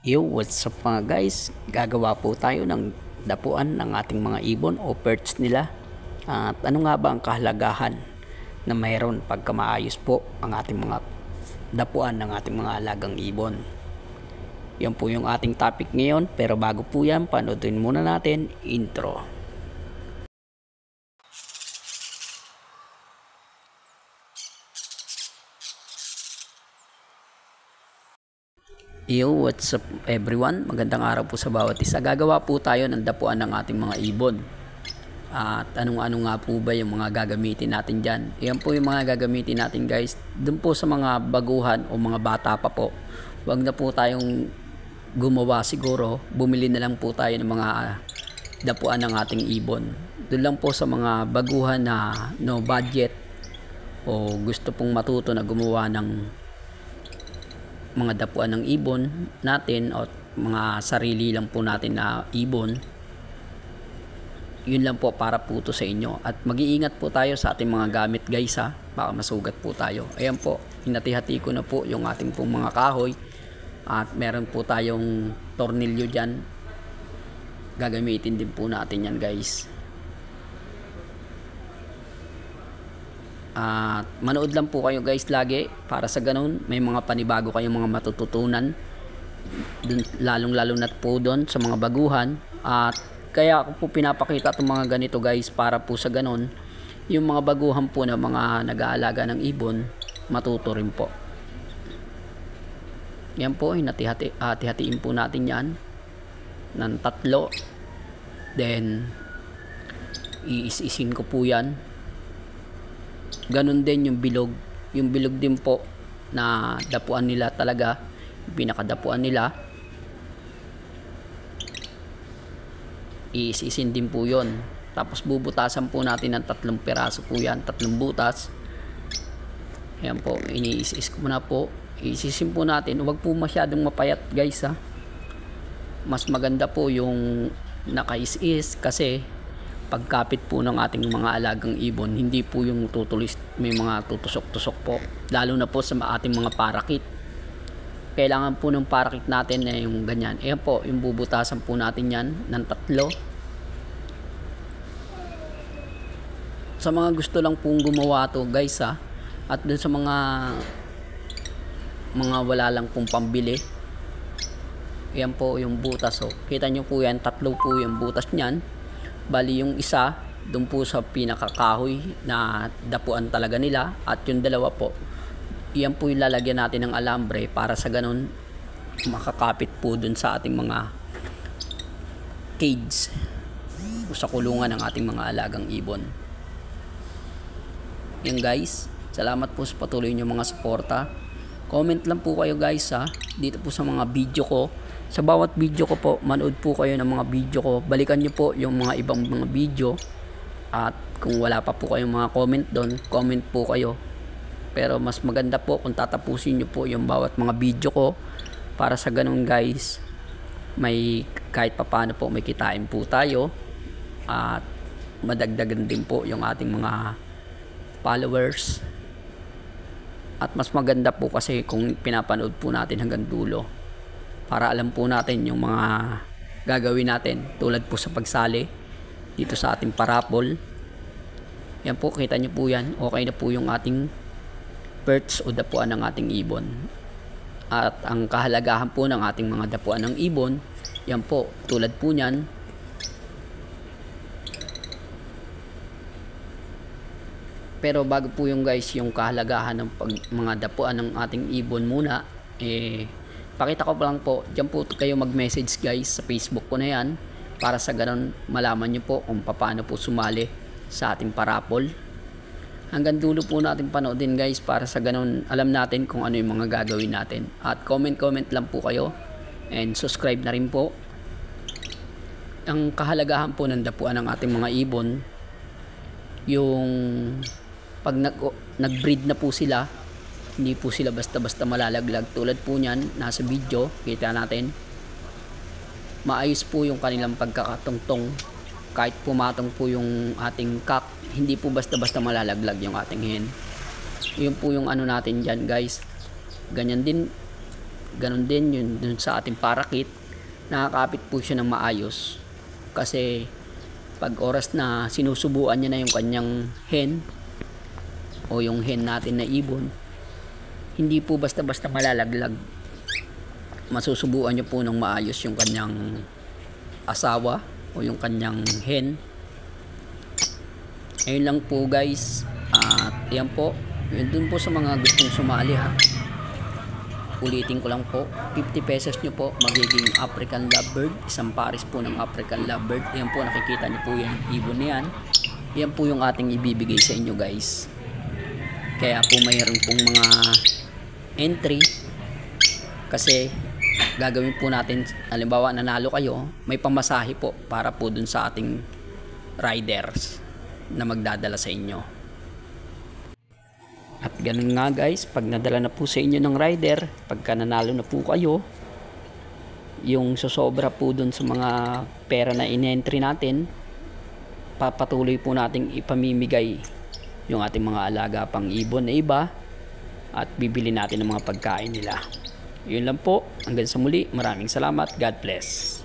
Yo, what's up mga guys? Gagawa po tayo ng dapuan ng ating mga ibon o perch nila. At ano nga ba ang kahalagahan na mayroon pagka maayos po ang ating mga dapuan ng ating mga alagang ibon? Yan po yung ating topic ngayon, pero bago po yan, panoodin muna natin intro. Yo, what's up everyone? Magandang araw po sa bawat isa. Gagawa po tayo ng dapuan ng ating mga ibon. At anong-ano nga po ba yung mga gagamitin natin dyan? Yan po yung mga gagamitin natin guys. Doon po sa mga baguhan o mga bata pa po. Huwag na po tayong gumawa siguro. Bumili na lang po tayo ng mga dapuan ng ating ibon. Doon lang po sa mga baguhan na no budget o gusto pong matuto na gumawa ng mga dapuan ng ibon natin o mga sarili lang po natin na ibon. Yun lang po para po to sa inyo. At mag-iingat po tayo sa ating mga gamit guys ha. Baka masugat po tayo. Ayan po, hinati-hati ko na po yung ating pong mga kahoy. At meron po tayong tornilyo dyan. Gagamitin din po natin yan guys. At manood lang po kayo guys lagi para sa ganun may mga panibago kayong mga matututunan dun, lalong na po doon sa mga baguhan. At kaya ako po pinapakita itong mga ganito guys para po sa ganun yung mga baguhan po na mga nag-aalaga ng ibon matuto rin po. Yan po, hati-hatiin po natin yan ng 3, then iis-isin ko po yan. Ganon din yung bilog. Yung bilog din po na dapuan nila talaga. Yung pinakadapuan nila. Iisisin din po yun. Tapos bubutasan po natin ng 3 piraso po yan. 3 butas. Ayan po. Iniisis ko muna po. Iisisin po natin. Huwag po masyadong mapayat guys ha. Mas maganda po yung nakais-is kasi pagkapit po ng ating mga alagang ibon, hindi po yung tutulis, may mga tutusok-tusok po. Lalo na po sa ating mga parakit. Kailangan po ng parakit natin na yung ganyan. Ayan po, yung bubutasan po natin yan ng 3. Sa mga gusto lang pong gumawa to guys ha. At dun sa mga wala lang pong pambili. Ayan po yung butas oh. Kita nyo po yan, 3 po yung butas nyan. Bali yung isa doon po sa pinakakahoy na dapuan talaga nila, at yung 2 po yan po yung lalagyan natin ng alambre para sa ganun makakapit po doon sa ating mga cage o sa kulungan ng ating mga alagang ibon. Yan guys, salamat po sa patuloy nyo mga suporta. Comment lang po kayo guys ha dito po sa mga video ko. Sa bawat video ko po, manood po kayo ng mga video ko. Balikan nyo po yung mga ibang mga video. At kung wala pa po kayong mga comment doon, comment po kayo. Pero mas maganda po kung tatapusin nyo po yung bawat mga video ko. Para sa ganun guys, may kahit papano po may kitain po tayo. At madagdagan din po yung ating mga followers. At mas maganda po kasi kung pinapanood po natin hanggang dulo. Para alam po natin yung mga gagawin natin tulad po sa pagsali dito sa ating parapol. Yan po, kita nyo po yan. Okay na po yung ating perch o dapuan ng ating ibon. At ang kahalagahan po ng ating mga dapuan ng ibon, yan po, tulad po nyan. Pero bago po yung guys yung kahalagahan ng mga dapuan ng ating ibon muna, pakita ko pa lang po, dyan po kayo mag-message guys sa Facebook ko na yan para sa ganun malaman nyo po kung paano po sumali sa ating parapol. Hanggang dulo po natin panoodin guys para sa ganun alam natin kung ano yung mga gagawin natin. At comment lang po kayo and subscribe na rin po. Ang kahalagahan po ng dapuan ng ating mga ibon, yung pag nag-breed na po sila, hindi po sila basta-basta malalaglag. Tulad po niyan, nasa video, kita natin. Maayos po yung kanilang pagkakatungtong. Kahit pumatong po yung ating cock, hindi po basta-basta malalaglag yung ating hen. Yun po yung ano natin dyan guys. Ganyan din Ganon din yun dun sa ating parakit, nakakapit po siya ng maayos kasi pag oras na sinusubuan niya na yung kanyang hen o yung hen natin na ibon, hindi po basta-basta malalaglag. Masusubuan niyo po ng maayos yung kanyang asawa o yung kanyang hen. Ayun lang po guys. At yan po, yun dun po sa mga gustong sumali ha. Ulitin ko lang po, 50 pesos nyo po magiging African Lovebird, isang pares po ng African Lovebird. Yan po, nakikita nyo po yung ibon na yan. Yan po yung ating ibibigay sa inyo guys. Kaya po mayroon pong mga entry kasi gagawin po natin, halimbawa nanalo kayo, may pamasahe po para po dun sa ating riders na magdadala sa inyo. At ganun nga guys, pag nadala na po sa inyo ng rider, pagka nanalo na po kayo, yung sosobra po dun sa mga pera na in-entry natin, papatuloy po nating ipamimigay yung ating mga alaga pang ibon na iba at bibili natin ng mga pagkain nila. Yun lang po, hanggang sa muli, maraming salamat, God bless.